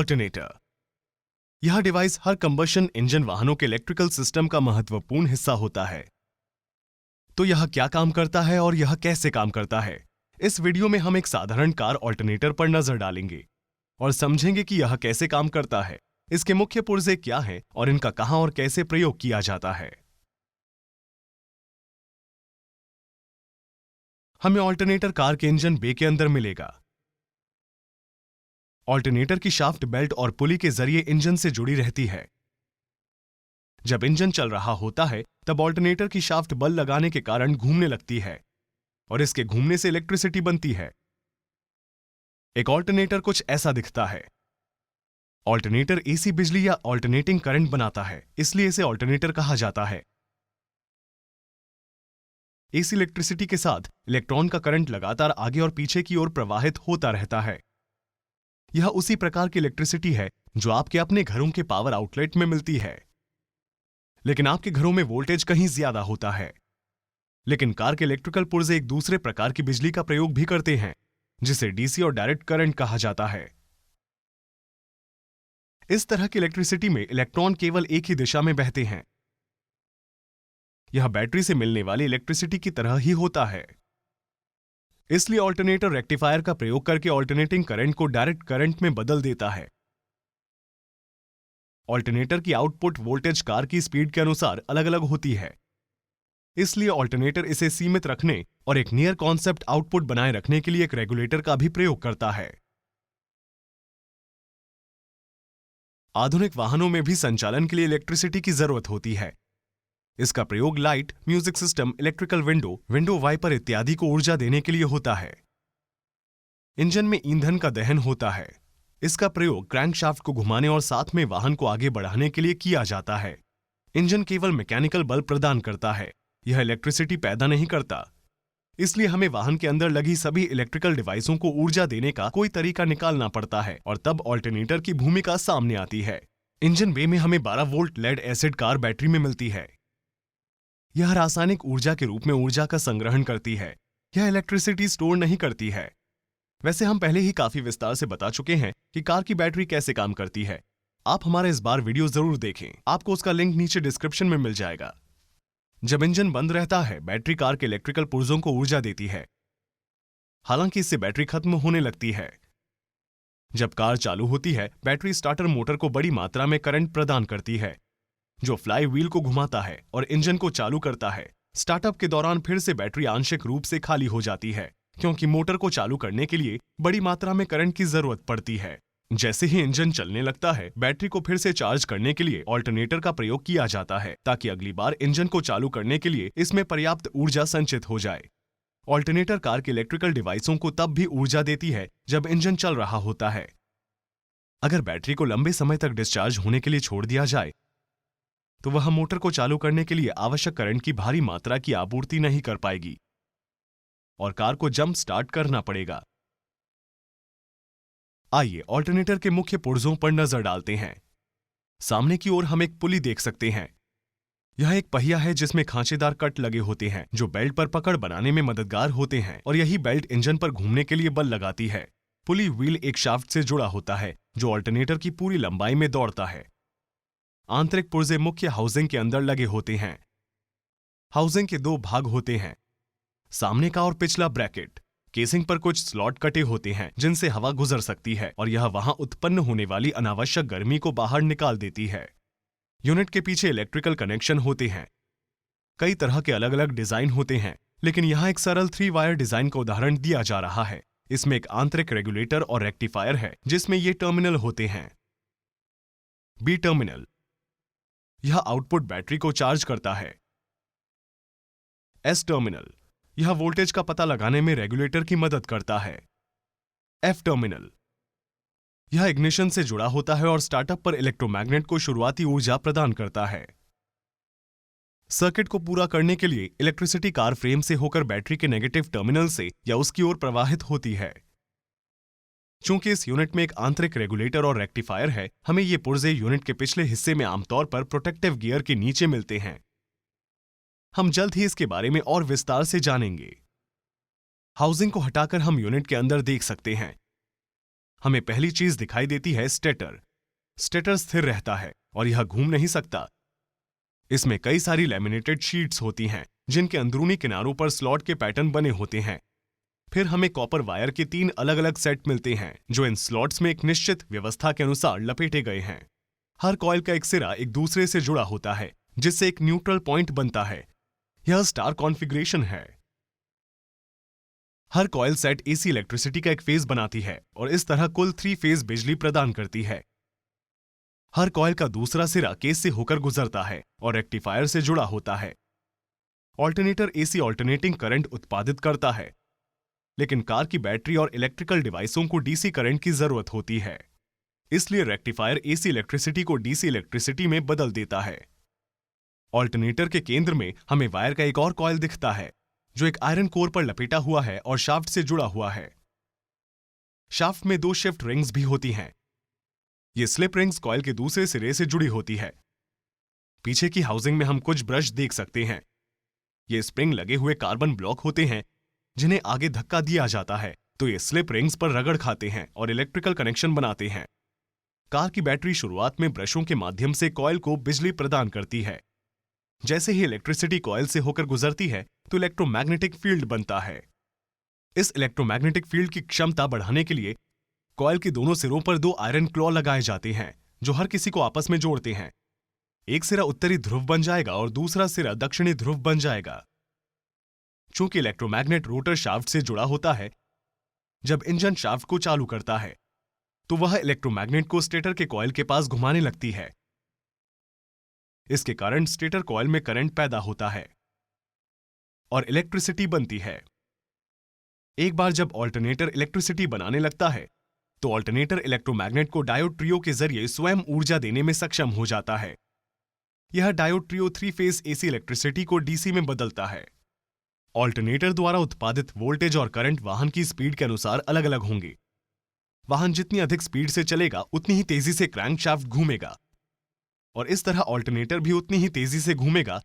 Alternator. यह device हर combustion engine वाहनों के इलेक्ट्रिकल सिस्टम का महत्वपूर्ण हिस्सा होता है। तो यह क्या काम करता है और यह कैसे काम करता है, इस वीडियो में हम एक साधारण कार ऑल्टरनेटर पर नजर डालेंगे और समझेंगे कि यह कैसे काम करता है, इसके मुख्य पुर्जे क्या हैं और इनका कहां और कैसे प्रयोग किया जाता है। हमें ऑल्टरनेटर कार के इंजन बे के अंदर मिलेगा। ऑल्टरनेटर की शाफ्ट बेल्ट और पुली के जरिए इंजन से जुड़ी रहती है। जब इंजन चल रहा होता है तब ऑल्टरनेटर की शाफ्ट बल लगाने के कारण घूमने लगती है और इसके घूमने से इलेक्ट्रिसिटी बनती है। एक ऑल्टरनेटर कुछ ऐसा दिखता है। ऑल्टरनेटर एसी बिजली या ऑल्टरनेटिंग करंट बनाता है, इसलिए इसे ऑल्टरनेटर कहा जाता है। एसी इलेक्ट्रिसिटी के साथ इलेक्ट्रॉन का करंट लगातार आगे और पीछे की ओर प्रवाहित होता रहता है। यह उसी प्रकार की इलेक्ट्रिसिटी है जो आपके अपने घरों के पावर आउटलेट में मिलती है, लेकिन आपके घरों में वोल्टेज कहीं ज्यादा होता है। लेकिन कार के इलेक्ट्रिकल पुर्जे एक दूसरे प्रकार की बिजली का प्रयोग भी करते हैं, जिसे डीसी और डायरेक्ट करंट कहा जाता है। इस तरह की इलेक्ट्रिसिटी में इलेक्ट्रॉन केवल एक ही दिशा में बहते हैं। यह बैटरी से मिलने वाली इलेक्ट्रिसिटी की तरह ही होता है। इसलिए ऑल्टरनेटर रेक्टिफायर का प्रयोग करके ऑल्टरनेटिंग करंट को डायरेक्ट करंट में बदल देता है। ऑल्टरनेटर की आउटपुट वोल्टेज कार की स्पीड के अनुसार अलग अलग होती है, इसलिए ऑल्टरनेटर इसे सीमित रखने और एक नियर कॉन्सेप्ट आउटपुट बनाए रखने के लिए एक रेगुलेटर का भी प्रयोग करता है। आधुनिक वाहनों में भी संचालन के लिए इलेक्ट्रिसिटी की जरूरत होती है। इसका प्रयोग light, music system, electrical window wiper इत्यादि को ऊर्जा देने के लिए होता है। इंजन में ईंधन का दहन होता है। इसका प्रयोग क्रैंकशाफ्ट को घुमाने और साथ में वाहन को आगे बढ़ाने के लिए किया जाता है। इंजन केवल मैकेनिकल बल प्रदान करता है, यह इलेक्ट्रिसिटी पैदा नहीं करता। इसलिए हमें वाहन के अंदर लगी सभी इलेक्ट्रिकल डिवाइसों को ऊर्जा देने का कोई तरीका निकालना पड़ता है और तब ऑल्टरनेटर की भूमिका सामने आती है। इंजन बे में हमें 12 volt lead acid car battery में मिलती है। यह रासायनिक ऊर्जा के रूप में ऊर्जा का संग्रहण करती है, यह इलेक्ट्रिसिटी स्टोर नहीं करती है। वैसे हम पहले ही काफी विस्तार से बता चुके हैं कि कार की बैटरी कैसे काम करती है। आप हमारा इस बार वीडियो जरूर देखें, आपको उसका लिंक नीचे डिस्क्रिप्शन में मिल जाएगा। जब इंजन बंद रहता है, बैटरी कार के इलेक्ट्रिकल पुर्जों को ऊर्जा देती है, हालांकि इससे बैटरी खत्म होने लगती है। जब कार चालू होती है, बैटरी स्टार्टर मोटर को बड़ी मात्रा में करंट प्रदान करती है, जो फ्लाई व्हील को घुमाता है और इंजन को चालू करता है। स्टार्टअप के दौरान फिर से बैटरी आंशिक रूप से खाली हो जाती है, क्योंकि मोटर को चालू करने के लिए बड़ी मात्रा में करंट की जरूरत पड़ती है। जैसे ही इंजन चलने लगता है, बैटरी को फिर से चार्ज करने के लिए ऑल्टरनेटर का प्रयोग किया जाता है, ताकि अगली बार इंजन को चालू करने के लिए इसमें पर्याप्त ऊर्जा संचित हो जाए। ऑल्टरनेटर कार के इलेक्ट्रिकल डिवाइसों को तब भी ऊर्जा देती है जब इंजन चल रहा होता है। अगर बैटरी को लंबे समय तक डिस्चार्ज होने के लिए छोड़ दिया जाए तो वह मोटर को चालू करने के लिए आवश्यक करंट की भारी मात्रा की आपूर्ति नहीं कर पाएगी और कार को जंप स्टार्ट करना पड़ेगा। आइए ऑल्टरनेटर के मुख्य पुर्जों पर नजर डालते हैं। सामने की ओर हम एक पुली देख सकते हैं। यह एक पहिया है जिसमें खांचेदार कट लगे होते हैं, जो बेल्ट पर पकड़ बनाने में मददगार होते हैं और यही बेल्ट इंजन पर घूमने के लिए बल लगाती है। पुली व्हील एक शाफ्ट से जुड़ा होता है जो ऑल्टरनेटर की पूरी लंबाई में दौड़ता है। आंतरिक पुर्जे मुख्य हाउसिंग के अंदर लगे होते हैं। हाउसिंग के 2 भाग होते हैं, सामने का और पिछला ब्रैकेट। केसिंग पर कुछ स्लॉट कटे होते हैं जिनसे हवा गुजर सकती है और यह वहां उत्पन्न होने वाली अनावश्यक गर्मी को बाहर निकाल देती है। यूनिट के पीछे इलेक्ट्रिकल कनेक्शन होते हैं। कई तरह के अलग अलग डिजाइन होते हैं, लेकिन यहां एक सरल 3 वायर डिजाइन का उदाहरण दिया जा रहा है। इसमें एक आंतरिक रेगुलेटर और रेक्टिफायर है जिसमें ये टर्मिनल होते हैं। बी टर्मिनल, यह आउटपुट बैटरी को चार्ज करता है। एस टर्मिनल, यह वोल्टेज का पता लगाने में रेगुलेटर की मदद करता है। एफ टर्मिनल, यह इग्निशन से जुड़ा होता है और स्टार्टअप पर इलेक्ट्रोमैग्नेट को शुरुआती ऊर्जा प्रदान करता है। सर्किट को पूरा करने के लिए इलेक्ट्रिसिटी कार फ्रेम से होकर बैटरी के नेगेटिव टर्मिनल से या उसकी ओर प्रवाहित होती है। चूंकि इस यूनिट में एक आंतरिक रेगुलेटर और रेक्टिफायर है, हमें ये पुर्जे यूनिट के पिछले हिस्से में आमतौर पर प्रोटेक्टिव गियर के नीचे मिलते हैं। हम जल्द ही इसके बारे में और विस्तार से जानेंगे। हाउसिंग को हटाकर हम यूनिट के अंदर देख सकते हैं। हमें पहली चीज दिखाई देती है स्टेटर। स्टेटर स्थिर रहता है और यह घूम नहीं सकता। इसमें कई सारी लैमिनेटेड शीट्स होती हैं जिनके अंदरूनी किनारों पर स्लॉट के पैटर्न बने होते हैं। फिर हमें कॉपर वायर के 3 अलग अलग सेट मिलते हैं जो इन स्लॉट्स में एक निश्चित व्यवस्था के अनुसार लपेटे गए हैं। हर कॉइल का एक सिरा एक दूसरे से जुड़ा होता है जिससे एक न्यूट्रल पॉइंट बनता है। यह स्टार कॉन्फ़िगरेशन है। हर कॉइल सेट एसी इलेक्ट्रिसिटी का एक फेज बनाती है और इस तरह कुल 3 फेज बिजली प्रदान करती है। हर कॉइल का दूसरा सिरा केस से होकर गुजरता है और रेक्टिफायर से जुड़ा होता है। ऑल्टरनेटर एसी ऑल्टरनेटिंग करंट उत्पादित करता है, लेकिन कार की बैटरी और इलेक्ट्रिकल डिवाइसों को डीसी करंट की जरूरत होती है। इसलिए रेक्टिफायर एसी इलेक्ट्रिसिटी को डीसी इलेक्ट्रिसिटी में बदल देता है। ऑल्टरनेटर के केंद्र में हमें वायर का एक और कॉइल दिखता है जो एक आयरन कोर पर लपेटा हुआ है और शाफ्ट से जुड़ा हुआ है। शाफ्ट में 2 शिफ्ट रिंग्स भी होती हैं। ये स्लिप रिंग्स कॉइल के दूसरे सिरे से जुड़ी होती है। पीछे की हाउसिंग में हम कुछ ब्रश देख सकते हैं। ये स्प्रिंग लगे हुए कार्बन ब्लॉक होते हैं जिन्हें आगे धक्का दिया जाता है तो ये स्लिप रिंग्स पर रगड़ खाते हैं और इलेक्ट्रिकल कनेक्शन बनाते हैं। कार की बैटरी शुरुआत में ब्रशों के माध्यम से कॉइल को बिजली प्रदान करती है। जैसे ही इलेक्ट्रिसिटी कॉइल से होकर गुजरती है तो इलेक्ट्रोमैग्नेटिक फील्ड बनता है। इस इलेक्ट्रोमैग्नेटिक फील्ड की क्षमता बढ़ाने के लिए कॉइल के दोनों सिरों पर 2 आयरन क्लॉ लगाए जाते हैं जो हर किसी को आपस में जोड़ते हैं। एक सिरा उत्तरी ध्रुव बन जाएगा और दूसरा सिरा दक्षिणी ध्रुव बन जाएगा। चूंकि इलेक्ट्रोमैग्नेट रोटर शाफ्ट से जुड़ा होता है, जब इंजन शाफ्ट को चालू करता है तो वह इलेक्ट्रोमैग्नेट को स्टेटर के कॉइल के पास घुमाने लगती है। इसके कारण स्टेटर कॉइल में करंट पैदा होता है और इलेक्ट्रिसिटी बनती है। एक बार जब ऑल्टरनेटर इलेक्ट्रिसिटी बनाने लगता है तो ऑल्टरनेटर इलेक्ट्रोमैग्नेट को डायोड ट्रियो के जरिए स्वयं ऊर्जा देने में सक्षम हो जाता है। यह diode trio 3 phase AC electricity को डीसी में बदलता है। ऑल्टरनेटर द्वारा उत्पादित वोल्टेज और करंट वाहन की स्पीड के अनुसार अलग अलग होंगे। वाहन जितनी अधिक स्पीड से चलेगा उतनी ही तेजी से क्रैंकशाफ्ट घूमेगा और इस तरह ऑल्टरनेटर भी उतनी ही तेजी से घूमेगा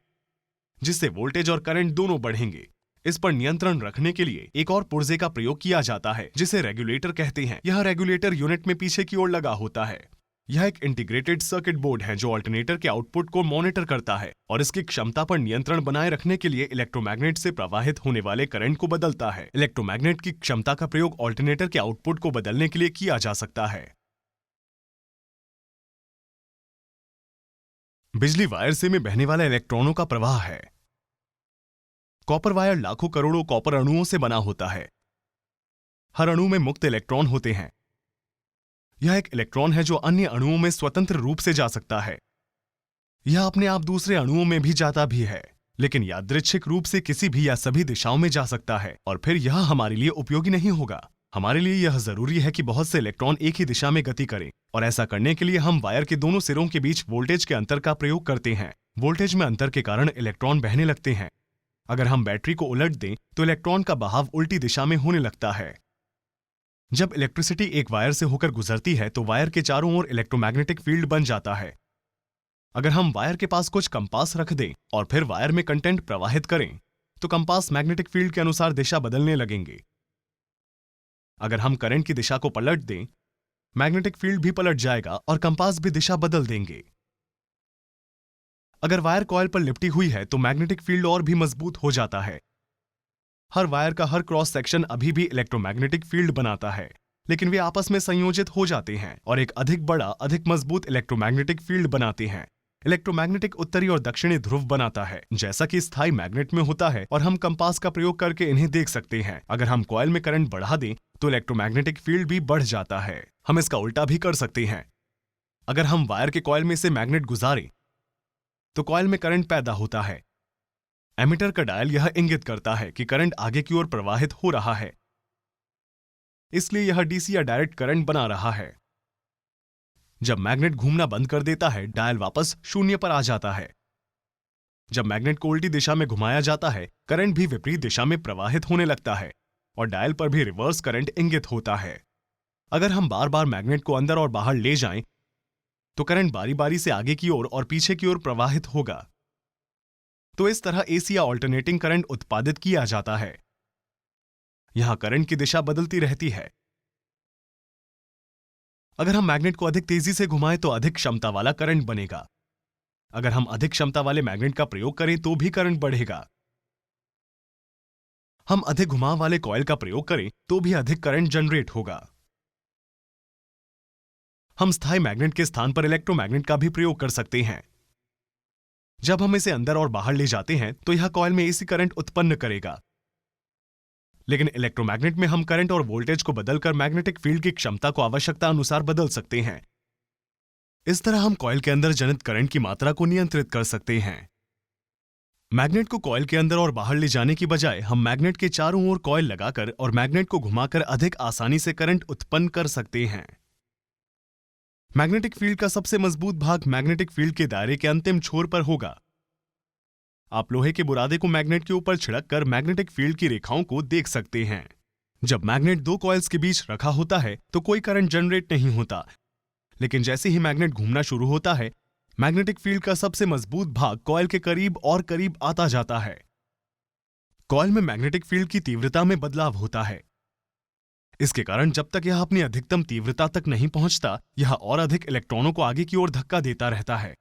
जिससे वोल्टेज और करंट दोनों बढ़ेंगे। इस पर नियंत्रण रखने के लिए एक और पुर्जे का प्रयोग किया जाता है जिसे रेगुलेटर कहते हैं। यह रेगुलेटर यूनिट में पीछे की ओर लगा होता है। यह एक इंटीग्रेटेड सर्किट बोर्ड है जो ऑल्टरनेटर के आउटपुट को मॉनिटर करता है और इसकी क्षमता पर नियंत्रण बनाए रखने के लिए इलेक्ट्रोमैग्नेट से प्रवाहित होने वाले करंट को बदलता है। इलेक्ट्रोमैग्नेट की क्षमता का प्रयोग ऑल्टरनेटर के आउटपुट को बदलने के लिए किया जा सकता है। बिजली वायर से में बहने वाला इलेक्ट्रॉनों का प्रवाह है। कॉपर वायर लाखों करोड़ों कॉपर अणुओं से बना होता है। हर अणु में मुक्त इलेक्ट्रॉन होते हैं। यह एक इलेक्ट्रॉन है जो अन्य अणुओं में स्वतंत्र रूप से जा सकता है। यह अपने आप दूसरे अणुओं में भी जाता भी है, लेकिन यादृच्छिक रूप से किसी भी या सभी दिशाओं में जा सकता है और फिर यह हमारे लिए उपयोगी नहीं होगा। हमारे लिए यह जरूरी है कि बहुत से इलेक्ट्रॉन एक ही दिशा में गति करें और ऐसा करने के लिए हम वायर के दोनों सिरों के बीच वोल्टेज के अंतर का प्रयोग करते हैं। वोल्टेज में अंतर के कारण इलेक्ट्रॉन बहने लगते हैं। अगर हम बैटरी को उलट दें तो इलेक्ट्रॉन का बहाव उल्टी दिशा में होने लगता है। जब इलेक्ट्रिसिटी एक वायर से होकर गुजरती है तो वायर के चारों ओर इलेक्ट्रोमैग्नेटिक फील्ड बन जाता है। अगर हम वायर के पास कुछ कंपास रख दें और फिर वायर में कंटेंट प्रवाहित करें तो कंपास मैग्नेटिक फील्ड के अनुसार दिशा बदलने लगेंगे। अगर हम करंट की दिशा को पलट दें, मैग्नेटिक फील्ड भी पलट जाएगा और कंपास भी दिशा बदल देंगे। अगर वायर कॉइल पर लिपटी हुई है तो मैग्नेटिक फील्ड और भी मजबूत हो जाता है। हर वायर का हर क्रॉस सेक्शन अभी भी इलेक्ट्रोमैग्नेटिक फील्ड बनाता है, लेकिन वे आपस में संयोजित हो जाते हैं और एक अधिक बड़ा, अधिक मजबूत इलेक्ट्रोमैग्नेटिक फील्ड बनाते हैं। इलेक्ट्रोमैग्नेटिक उत्तरी और दक्षिणी ध्रुव बनाता है, जैसा कि स्थायी मैग्नेट में होता है, और हम कंपास का प्रयोग करके इन्हें देख सकते हैं। अगर हम कॉइल में करंट बढ़ा दें तो इलेक्ट्रोमैग्नेटिक फील्ड भी बढ़ जाता है। हम इसका उल्टा भी कर सकते हैं। अगर हम वायर के कॉइल में से मैग्नेट गुजारें तो कॉइल में करंट पैदा होता है। एमीटर का डायल यह इंगित करता है कि करंट आगे की ओर प्रवाहित हो रहा है, इसलिए यह डीसी या डायरेक्ट करंट बना रहा है। जब मैग्नेट घूमना बंद कर देता है, डायल वापस शून्य पर आ जाता है। जब मैग्नेट को उल्टी दिशा में घुमाया जाता है, करंट भी विपरीत दिशा में प्रवाहित होने लगता है और डायल पर भी रिवर्स करंट इंगित होता है। अगर हम बार बार मैग्नेट को अंदर और बाहर ले जाएं, तो करंट बारी बारी से आगे की ओर और पीछे की ओर प्रवाहित होगा। तो इस तरह एसी या ऑल्टरनेटिंग करंट उत्पादित किया जाता है। यहां करंट की दिशा बदलती रहती है। अगर हम मैग्नेट को अधिक तेजी से घुमाएं तो अधिक क्षमता वाला करंट बनेगा। अगर हम अधिक क्षमता वाले मैग्नेट का प्रयोग करें तो भी करंट बढ़ेगा। हम अधिक घुमाव वाले कॉइल का प्रयोग करें तो भी अधिक करंट जनरेट होगा। हम स्थायी मैग्नेट के स्थान पर इलेक्ट्रोमैग्नेट का भी प्रयोग कर सकते हैं। जब हम इसे अंदर और बाहर ले जाते हैं तो यह कॉइल में एसी करंट उत्पन्न करेगा। लेकिन इलेक्ट्रोमैग्नेट में हम करंट और वोल्टेज को बदलकर मैग्नेटिक फील्ड की क्षमता को आवश्यकता अनुसार बदल सकते हैं। इस तरह हम कॉइल के अंदर जनित करंट की मात्रा को नियंत्रित कर सकते हैं। मैग्नेट को कॉइल के अंदर और बाहर ले जाने की बजाय हम मैग्नेट के चारों ओर कॉइल लगाकर और मैग्नेट को घुमाकर अधिक आसानी से करंट उत्पन्न कर सकते हैं। मैग्नेटिक फील्ड का सबसे मजबूत भाग मैग्नेटिक फील्ड के दायरे के अंतिम छोर पर होगा। आप लोहे के बुरादे को मैग्नेट के ऊपर छिड़क कर मैग्नेटिक फील्ड की रेखाओं को देख सकते हैं। जब मैग्नेट दो कॉइल्स के बीच रखा होता है तो कोई करंट जनरेट नहीं होता, लेकिन जैसे ही मैग्नेट घूमना शुरू होता है मैग्नेटिक फील्ड का सबसे मजबूत भाग कॉइल के करीब और करीब आता जाता है। कॉइल में मैग्नेटिक फील्ड की तीव्रता में बदलाव होता है। इसके कारण जब तक यह अपनी अधिकतम तीव्रता तक नहीं पहुंचता, यह और अधिक इलेक्ट्रॉनों को आगे की ओर धक्का देता रहता है।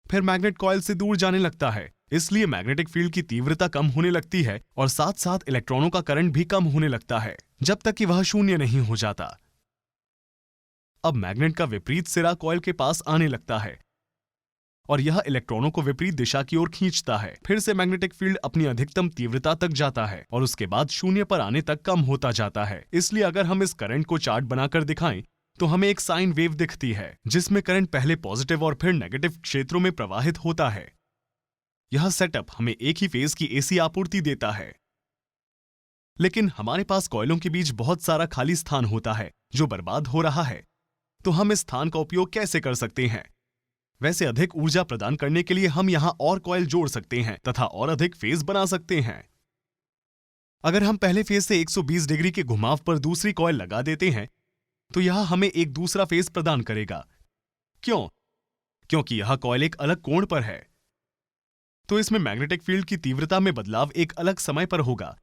फिर मैग्नेट कॉइल से दूर जाने लगता है, इसलिए मैग्नेटिक फील्ड की तीव्रता कम होने लगती है और साथ साथ इलेक्ट्रॉनों का करंट भी कम होने लगता है, जब तक कि वह शून्य नहीं हो जाता। अब मैग्नेट का विपरीत सिरा कॉइल के पास आने लगता है और यह इलेक्ट्रॉनों को विपरीत दिशा की ओर खींचता है। फिर से मैग्नेटिक फील्ड अपनी अधिकतम तीव्रता तक जाता है और उसके बाद शून्य पर आने तक कम होता जाता है। इसलिए अगर हम इस करंट को चार्ट बनाकर दिखाएं तो हमें एक साइन वेव दिखती है, जिसमें करंट पहले पॉजिटिव और फिर नेगेटिव क्षेत्रों में प्रवाहित होता है। यह सेटअप हमें एक ही फेज की एसी आपूर्ति देता है। लेकिन हमारे पास कॉइलों के बीच बहुत सारा खाली स्थान होता है जो बर्बाद हो रहा है, तो हम इस स्थान का उपयोग कैसे कर सकते हैं? वैसे अधिक ऊर्जा प्रदान करने के लिए हम यहां और कॉइल जोड़ सकते हैं तथा और अधिक फेज बना सकते हैं। अगर हम पहले फेज से 120 डिग्री के घुमाव पर दूसरी कॉइल लगा देते हैं तो यह हमें एक दूसरा फेज प्रदान करेगा। क्यों? क्योंकि यह कॉइल एक अलग कोण पर है, तो इसमें मैग्नेटिक फील्ड की तीव्रता में बदलाव एक अलग समय पर होगा।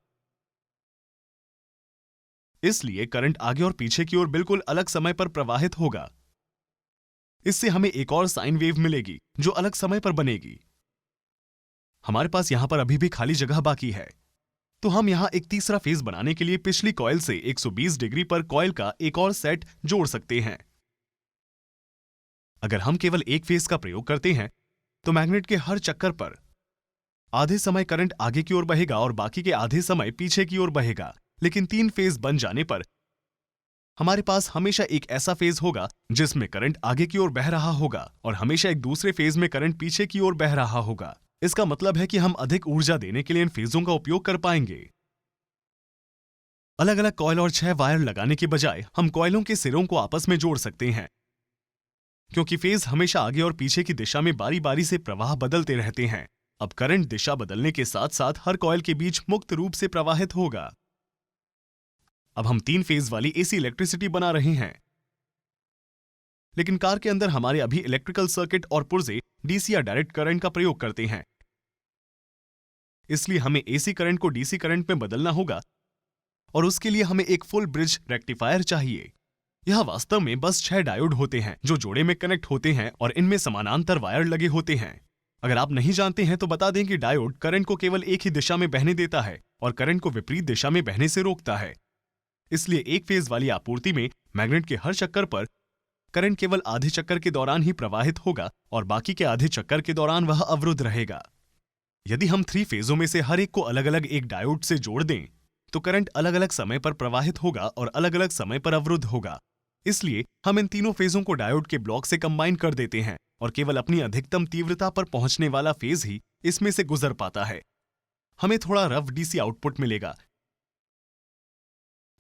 इसलिए करंट आगे और पीछे की ओर बिल्कुल अलग समय पर प्रवाहित होगा। इससे हमें एक और साइन वेव मिलेगी जो अलग समय पर बनेगी। हमारे पास यहां पर अभी भी खाली जगह बाकी है, तो हम यहां एक तीसरा फेज बनाने के लिए पिछली कॉइल से 120 डिग्री पर कॉइल का एक और सेट जोड़ सकते हैं। अगर हम केवल एक फेज का प्रयोग करते हैं तो मैग्नेट के हर चक्कर पर आधे समय करंट आगे की ओर बहेगा और बाकी के आधे समय पीछे की ओर बहेगा। लेकिन 3 फेज बन जाने पर हमारे पास हमेशा एक ऐसा फेज होगा जिसमें करंट आगे की ओर बह रहा होगा और हमेशा एक दूसरे फेज में करंट पीछे की ओर बह रहा होगा। इसका मतलब है कि हम अधिक ऊर्जा देने के लिए इन फेजों का उपयोग कर पाएंगे। अलग अलग कॉइल और 6 वायर लगाने के बजाय हम कॉइलों के सिरों को आपस में जोड़ सकते हैं, क्योंकि फेज हमेशा आगे और पीछे की दिशा में बारी बारी से प्रवाह बदलते रहते हैं। अब करंट दिशा बदलने के साथ साथ हर कॉइल के बीच मुक्त रूप से प्रवाहित होगा। अब हम 3 फेज वाली एसी इलेक्ट्रिसिटी बना रहे हैं, लेकिन कार के अंदर हमारे अभी इलेक्ट्रिकल सर्किट और पुर्जे डीसी या डायरेक्ट करंट का प्रयोग करते हैं। इसलिए हमें एसी करंट को डीसी करंट में बदलना होगा और उसके लिए हमें एक फुल ब्रिज रेक्टिफायर चाहिए। यह वास्तव में बस 6 डायोड होते हैं जो जोड़े में कनेक्ट होते हैं और इनमें समानांतर वायर लगे होते हैं। अगर आप नहीं जानते हैं तो बता दें कि डायोड करंट को केवल एक ही दिशा में बहने देता है और करंट को विपरीत दिशा में बहने से रोकता है। इसलिए एक फेज वाली आपूर्ति में मैग्नेट के हर चक्कर पर करंट केवल आधे चक्कर के दौरान ही प्रवाहित होगा और बाकी के आधे चक्कर के दौरान वह अवरुद्ध रहेगा। यदि हम 3 फेजों में से हर एक को अलग अलग एक डायोड से जोड़ दें तो करंट अलग अलग समय पर प्रवाहित होगा और अलग अलग समय पर अवरुद्ध होगा। इसलिए हम इन तीनों फेजों को डायोड के ब्लॉक से कंबाइन कर देते हैं और केवल अपनी अधिकतम तीव्रता पर पहुंचने वाला फेज ही इसमें से गुजर पाता है। हमें थोड़ा रफ डीसी आउटपुट मिलेगा,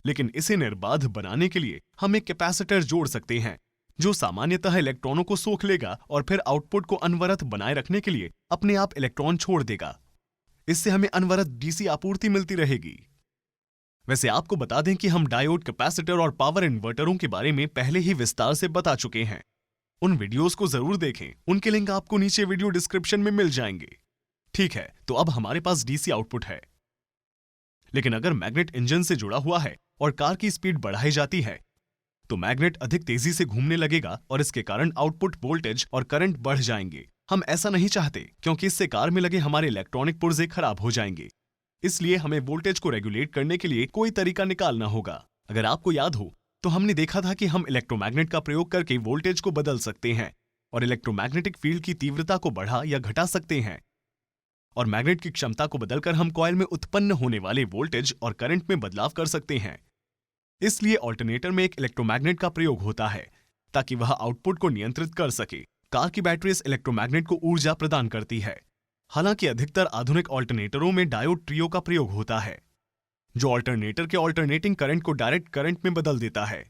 लेकिन इसे निर्बाध बनाने के लिए हम एक कैपेसिटर जोड़ सकते हैं जो सामान्यतः इलेक्ट्रॉनों को सोख लेगा और फिर आउटपुट को अनवरत बनाए रखने के लिए अपने आप इलेक्ट्रॉन छोड़ देगा। इससे हमें अनवरत डीसी आपूर्ति मिलती रहेगी। वैसे आपको बता दें कि हम डायोड, कैपेसिटर और पावर इन्वर्टरों के बारे में पहले ही विस्तार से बता चुके हैं। उन वीडियोस को जरूर देखें, उनके लिंक आपको नीचे वीडियो डिस्क्रिप्शन में मिल जाएंगे। ठीक है, तो अब हमारे पास डीसी आउटपुट है, लेकिन अगर मैग्नेट इंजन से जुड़ा हुआ है और कार की स्पीड बढ़ाई जाती है तो मैग्नेट अधिक तेजी से घूमने लगेगा और इसके कारण आउटपुट वोल्टेज और करंट बढ़ जाएंगे। हम ऐसा नहीं चाहते क्योंकि इससे कार में लगे हमारे इलेक्ट्रॉनिक पुर्जे खराब हो जाएंगे। इसलिए हमें वोल्टेज को रेगुलेट करने के लिए कोई तरीका निकालना होगा। अगर आपको याद हो तो हमने देखा था कि हम इलेक्ट्रोमैग्नेट का प्रयोग करके वोल्टेज को बदल सकते हैं और इलेक्ट्रोमैग्नेटिक फील्ड की तीव्रता को बढ़ा या घटा सकते हैं। और मैग्नेट की क्षमता को बदलकर हम कॉइल में उत्पन्न होने वाले वोल्टेज और करंट में बदलाव कर सकते हैं। इसलिए ऑल्टरनेटर में एक इलेक्ट्रोमैग्नेट का प्रयोग होता है ताकि वह आउटपुट को नियंत्रित कर सके। कार की बैटरी इस इलेक्ट्रोमैग्नेट को ऊर्जा प्रदान करती है। हालांकि अधिकतर आधुनिक ऑल्टरनेटरों में डायोड ट्रियो का प्रयोग होता है जो ऑल्टरनेटर के ऑल्टरनेटिंग करंट को डायरेक्ट करंट में बदल देता है।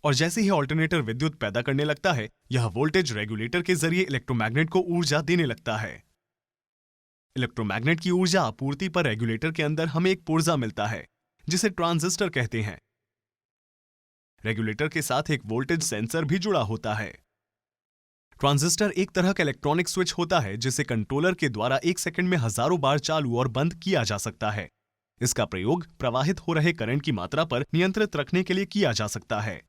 और जैसे ही ऑल्टरनेटर विद्युत पैदा करने लगता है, यह वोल्टेज रेगुलेटर के जरिए इलेक्ट्रोमैग्नेट को ऊर्जा देने लगता है। इलेक्ट्रोमैग्नेट की ऊर्जा आपूर्ति पर रेगुलेटर के अंदर हमें एक पुर्जा मिलता है जिसे ट्रांजिस्टर कहते हैं। रेगुलेटर के साथ एक वोल्टेज सेंसर भी जुड़ा होता है। ट्रांजिस्टर एक तरह का इलेक्ट्रॉनिक स्विच होता है जिसे कंट्रोलर के द्वारा 1 सेकंड में हजारों बार चालू और बंद किया जा सकता है। इसका प्रयोग प्रवाहित हो रहे करंट की मात्रा पर नियंत्रित रखने के लिए किया जा सकता है।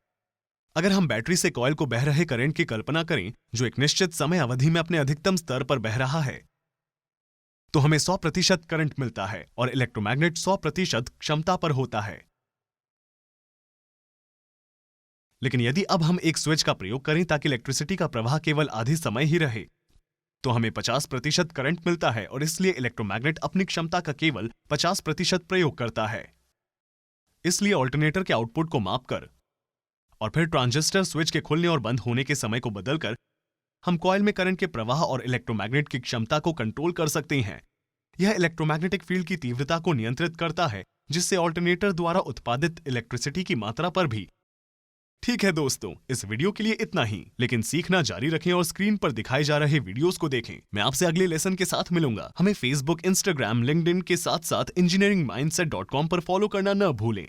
अगर हम बैटरी से कॉइल को बह रहे करंट की कल्पना करें जो एक निश्चित समय अवधि में अपने अधिकतम स्तर पर बह रहा है, तो हमें 100% करंट मिलता है और इलेक्ट्रोमैग्नेट 100% क्षमता पर होता है। लेकिन यदि अब हम एक स्विच का प्रयोग करें ताकि इलेक्ट्रिसिटी का प्रवाह केवल आधे समय ही रहे, तो हमें 50% करंट मिलता है और इसलिए इलेक्ट्रोमैग्नेट अपनी क्षमता का केवल 50% प्रयोग करता है। इसलिए ऑल्टरनेटर के आउटपुट को मापकर और फिर ट्रांजिस्टर स्विच के खुलने और बंद होने के समय को बदलकर हम कॉइल में करंट के प्रवाह और इलेक्ट्रोमैग्नेट की क्षमता को कंट्रोल कर सकते हैं। यह इलेक्ट्रोमैग्नेटिक फील्ड की तीव्रता को नियंत्रित करता है जिससे ऑल्टरनेटर द्वारा उत्पादित इलेक्ट्रिसिटी की मात्रा पर भी। ठीक है दोस्तों, इस वीडियो के लिए इतना ही, लेकिन सीखना जारी रखें और स्क्रीन पर दिखाए जा रहे वीडियोस को देखें। मैं आपसे अगले लेसन के साथ मिलूंगा। हमें फेसबुक, इंस्टाग्राम, लिंक्डइन के साथ साथ engineeringmindset.com पर फॉलो करना न भूलें।